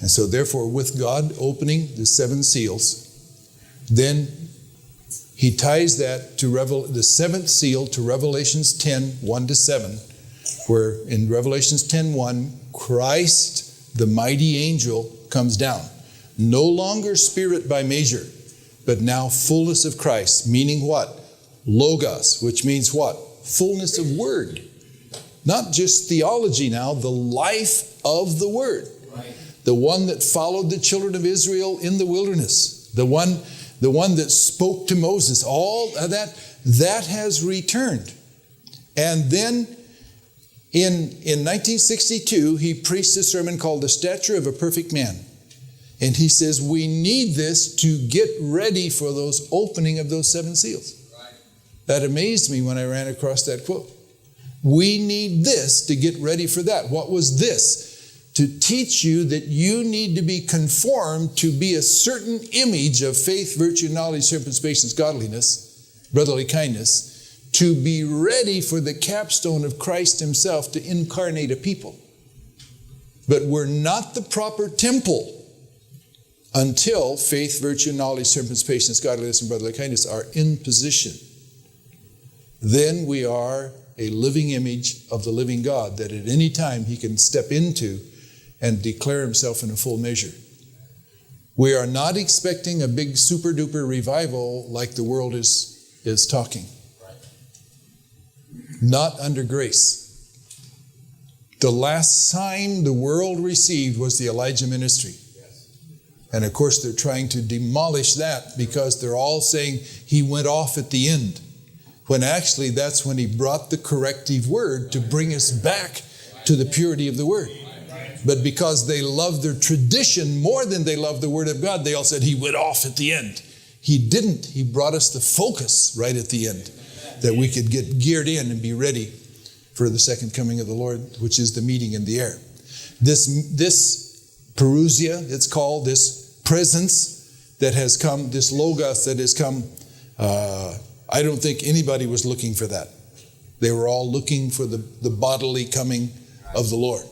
And so therefore, with God opening the 7 seals, then he ties that to the 7th seal to Revelations 10, 1-7, where in Revelations 10:1, Christ, the mighty angel, comes down. No longer spirit by measure, but now fullness of Christ, meaning what? Logos, which means what? Fullness of word. Not just theology now, the life of the word. Right. The one that followed the children of Israel in the wilderness. The one that spoke to Moses. All of that has returned. And then in 1962, he preached a sermon called The Stature of a Perfect Man. And he says, we need this to get ready for those opening of those 7 seals. Right. That amazed me when I ran across that quote. We need this to get ready for that. What was this? To teach you that you need to be conformed to be a certain image of faith, virtue, knowledge, temperance, patience, godliness, brotherly kindness, to be ready for the capstone of Christ himself to incarnate a people. But we're not the proper temple until faith, virtue, knowledge, temperance, patience, godliness, and brotherly kindness are in position. Then we are a living image of the living God that at any time he can step into and declare himself in a full measure. We are not expecting a big super duper revival like the world is talking. Not under grace. The last sign the world received was the Elijah ministry. And of course they're trying to demolish that because they're all saying he went off at the end. When actually that's when he brought the corrective word to bring us back to the purity of the word. But because they loved their tradition more than they loved the word of God, they all said he went off at the end. He didn't. He brought us the focus right at the end, that we could get geared in and be ready for the second coming of the Lord, which is the meeting in the air. This parousia, it's called, this presence that has come, this logos that has come, I don't think anybody was looking for that. They were all looking for the bodily coming of the Lord.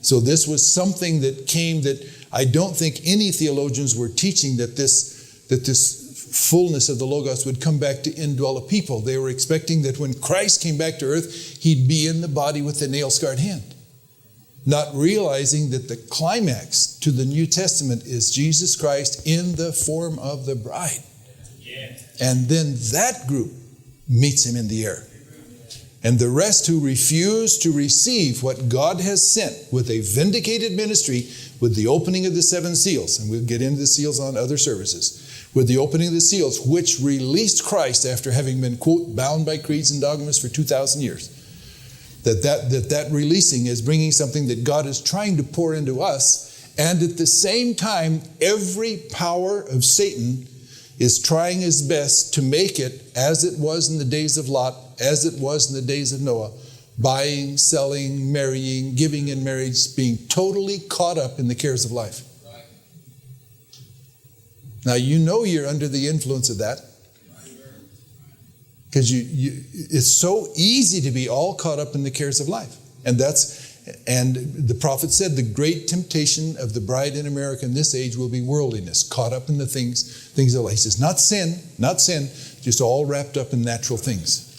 So this was something that came that I don't think any theologians were teaching that this fullness of the Logos would come back to indwell a people. They were expecting that when Christ came back to earth, he'd be in the body with the nail-scarred hand. Not realizing that the climax to the New Testament is Jesus Christ in the form of the bride. And then that group meets him in the air. And the rest who refuse to receive what God has sent with a vindicated ministry, with the opening of the 7 seals, and we'll get into the seals on other services, with the opening of the seals, which released Christ after having been, quote, bound by creeds and dogmas for 2,000 years. That releasing is bringing something that God is trying to pour into us. And at the same time, every power of Satan is trying his best to make it as it was in the days of Lot, as it was in the days of Noah, buying, selling, marrying, giving in marriage, being totally caught up in the cares of life. Right. Now you know you're under the influence of that, because it's so easy to be all caught up in the cares of life. And the prophet said the great temptation of the bride in America in this age will be worldliness, caught up in the things of life. He says, not sin, just all wrapped up in natural things.